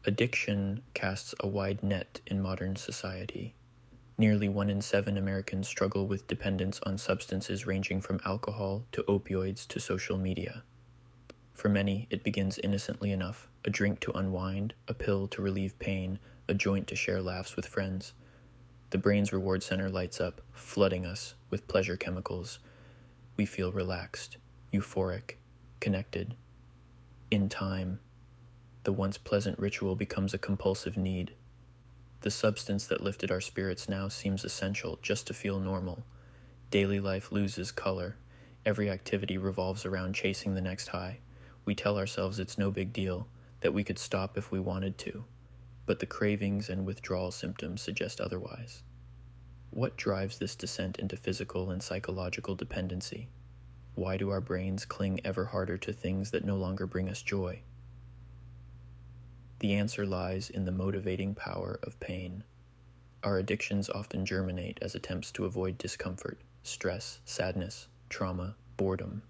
Addiction casts a wide net in modern society. Nearly 1 in 7 Americans struggle with dependence on substances ranging from alcohol to opioids to social media. For many, it begins innocently enough: a drink to unwind, a pill to relieve pain, a joint to share laughs with friends. The brain's reward center lights up, flooding us with pleasure chemicals. We feel relaxed, euphoric, connected. In time, the once pleasant ritual becomes a compulsive need. The substance that lifted our spirits now seems essential just to feel normal. Daily life loses color. Every activity revolves around chasing the next high. We tell ourselves it's no big deal, that we could stop if we wanted to, but the cravings and withdrawal symptoms suggest otherwise. What drives this descent into physical and psychological dependency? Why do our brains cling ever harder to things that no longer bring us joy? The answer lies in the motivating power of pain. Our addictions often germinate as attempts to avoid discomfort, stress, sadness, trauma, boredom.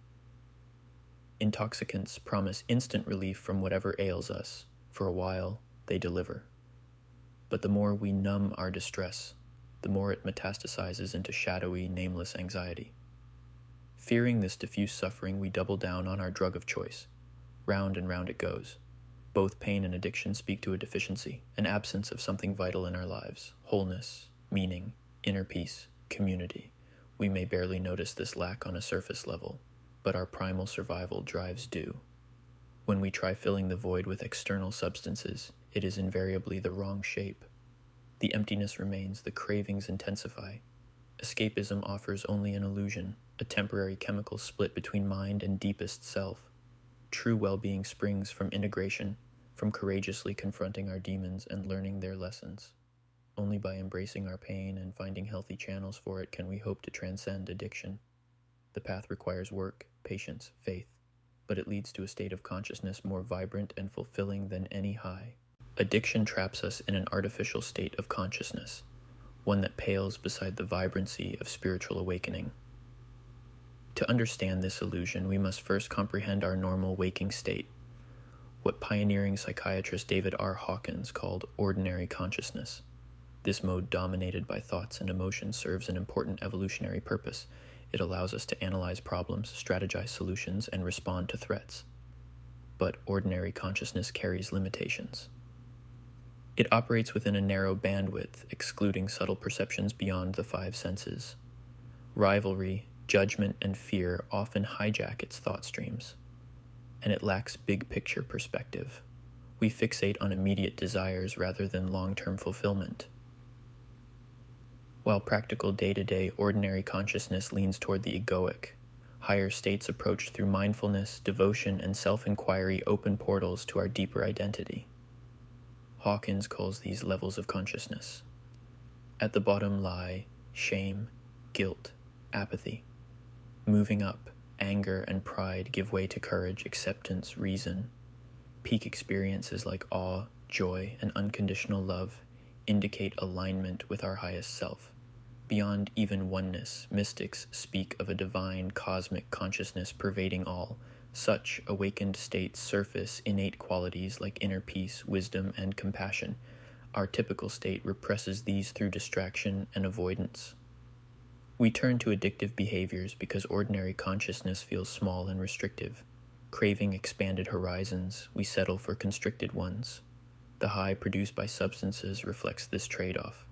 Intoxicants promise instant relief from whatever ails us. For a while, they deliver. But the more we numb our distress, the more it metastasizes into shadowy, nameless anxiety. Fearing this diffuse suffering, we double down on our drug of choice. Round and round it goes. Both pain and addiction speak to a deficiency, an absence of something vital in our lives: wholeness, meaning, inner peace, community. We may barely notice this lack on a surface level, but our primal survival drives due. When we try filling the void with external substances, it is invariably the wrong shape. The emptiness remains, the cravings intensify. Escapism offers only an illusion, a temporary chemical split between mind and deepest self. True well-being springs from integration, from courageously confronting our demons and learning their lessons. Only by embracing our pain and finding healthy channels for it can we hope to transcend addiction. The path requires work, patience, faith, but it leads to a state of consciousness more vibrant and fulfilling than any high. Addiction traps us in an artificial state of consciousness, one that pales beside the vibrancy of spiritual awakening. To understand this illusion, we must first comprehend our normal waking state, what pioneering psychiatrist David R. Hawkins called ordinary consciousness. This mode, dominated by thoughts and emotions, serves an important evolutionary purpose. It allows us to analyze problems, strategize solutions, and respond to threats. But ordinary consciousness carries limitations. It operates within a narrow bandwidth, excluding subtle perceptions beyond the 5 senses. Rivalry, judgment, and fear often hijack its thought streams, and it lacks big-picture perspective. We fixate on immediate desires rather than long-term fulfillment. While practical day-to-day ordinary consciousness leans toward the egoic, higher states approach through mindfulness, devotion, and self-inquiry open portals to our deeper identity. Hawkins calls these levels of consciousness. At the bottom lie shame, guilt, apathy. Moving up, anger and pride give way to courage, acceptance, reason. Peak experiences like awe, joy, and unconditional love indicate alignment with our highest self. Beyond even oneness, mystics speak of a divine cosmic consciousness pervading all. Such awakened states surface innate qualities like inner peace, wisdom, and compassion. Our typical state represses these through distraction and avoidance. We turn to addictive behaviors because ordinary consciousness feels small and restrictive. Craving expanded horizons, we settle for constricted ones. The high produced by substances reflects this trade-off.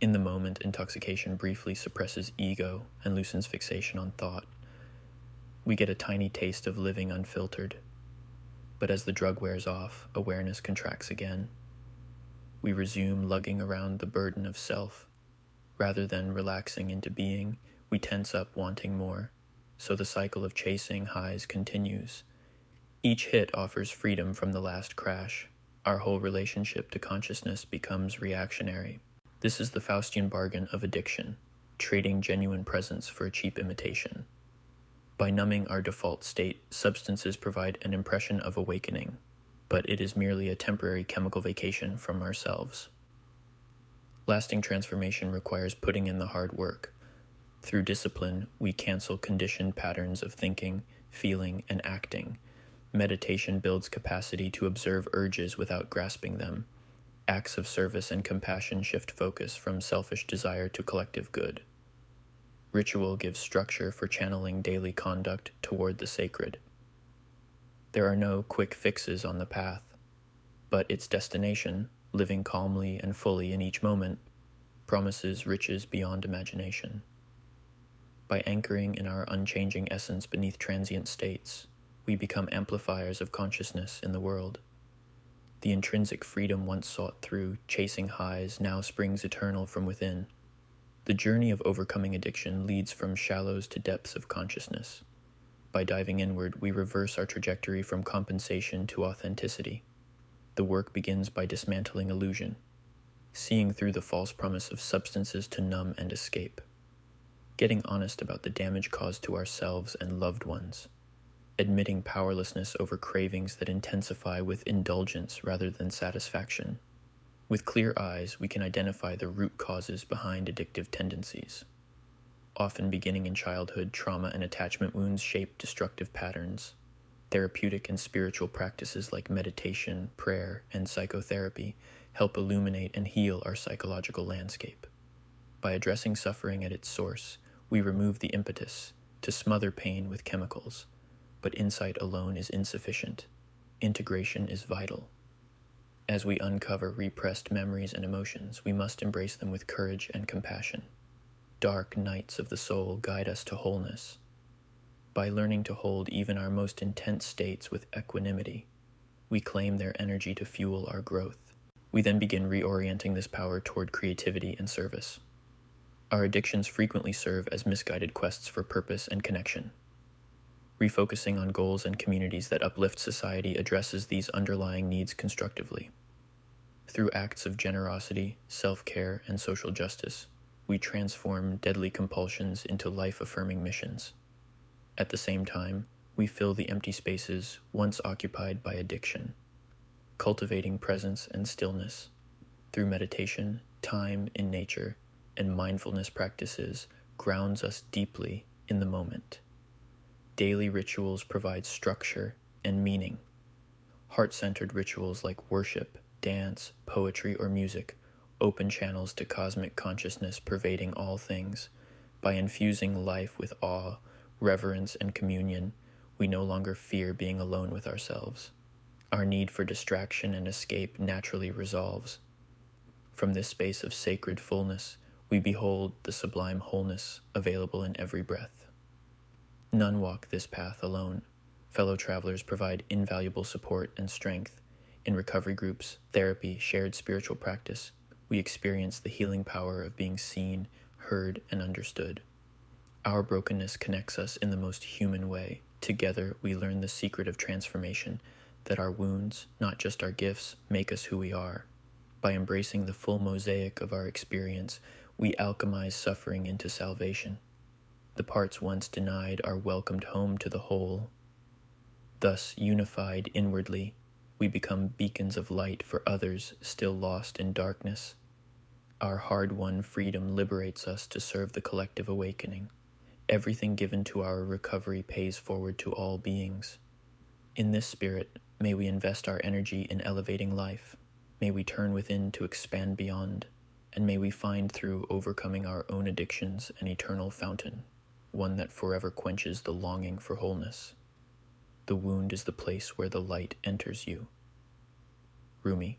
In the moment, intoxication briefly suppresses ego and loosens fixation on thought. We get a tiny taste of living unfiltered. But as the drug wears off, awareness contracts again. We resume lugging around the burden of self. Rather than relaxing into being, we tense up wanting more. So the cycle of chasing highs continues. Each hit offers freedom from the last crash. Our whole relationship to consciousness becomes reactionary. This is the Faustian bargain of addiction, trading genuine presence for a cheap imitation. By numbing our default state, substances provide an impression of awakening, but it is merely a temporary chemical vacation from ourselves. Lasting transformation requires putting in the hard work. Through discipline, we cancel conditioned patterns of thinking, feeling, and acting. Meditation builds capacity to observe urges without grasping them. Acts of service and compassion shift focus from selfish desire to collective good. Ritual gives structure for channeling daily conduct toward the sacred. There are no quick fixes on the path, but its destination, living calmly and fully in each moment, promises riches beyond imagination. By anchoring in our unchanging essence beneath transient states, we become amplifiers of consciousness in the world. The intrinsic freedom once sought through chasing highs now springs eternal from within. The journey of overcoming addiction leads from shallows to depths of consciousness. By diving inward, we reverse our trajectory from compensation to authenticity. The work begins by dismantling illusion, seeing through the false promise of substances to numb and escape, getting honest about the damage caused to ourselves and loved ones, admitting powerlessness over cravings that intensify with indulgence rather than satisfaction. With clear eyes, we can identify the root causes behind addictive tendencies. Often beginning in childhood, trauma and attachment wounds shape destructive patterns. Therapeutic and spiritual practices like meditation, prayer, and psychotherapy help illuminate and heal our psychological landscape. By addressing suffering at its source, we remove the impetus to smother pain with chemicals. But insight alone is insufficient. Integration is vital. As we uncover repressed memories and emotions, we must embrace them with courage and compassion. Dark nights of the soul guide us to wholeness. By learning to hold even our most intense states with equanimity, we claim their energy to fuel our growth. We then begin reorienting this power toward creativity and service. Our addictions frequently serve as misguided quests for purpose and connection. Refocusing on goals and communities that uplift society addresses these underlying needs constructively. Through acts of generosity, self-care, and social justice, we transform deadly compulsions into life-affirming missions. At the same time, we fill the empty spaces once occupied by addiction, cultivating presence and stillness. Through meditation, time in nature, and mindfulness practices grounds us deeply in the moment. Daily rituals provide structure and meaning. Heart-centered rituals like worship, dance, poetry, or music open channels to cosmic consciousness pervading all things. By infusing life with awe, reverence, and communion, we no longer fear being alone with ourselves. Our need for distraction and escape naturally resolves. From this space of sacred fullness, we behold the sublime wholeness available in every breath. None walk this path alone. Fellow travelers provide invaluable support and strength. In recovery groups, therapy, shared spiritual practice, we experience the healing power of being seen, heard, and understood. Our brokenness connects us in the most human way. Together, we learn the secret of transformation, that our wounds, not just our gifts, make us who we are. By embracing the full mosaic of our experience, we alchemize suffering into salvation. The parts once denied are welcomed home to the whole. Thus, unified inwardly, we become beacons of light for others still lost in darkness. Our hard-won freedom liberates us to serve the collective awakening. Everything given to our recovery pays forward to all beings. In this spirit, may we invest our energy in elevating life. May we turn within to expand beyond. And may we find through overcoming our own addictions an eternal fountain, one that forever quenches the longing for wholeness. The wound is the place where the light enters you. Rumi.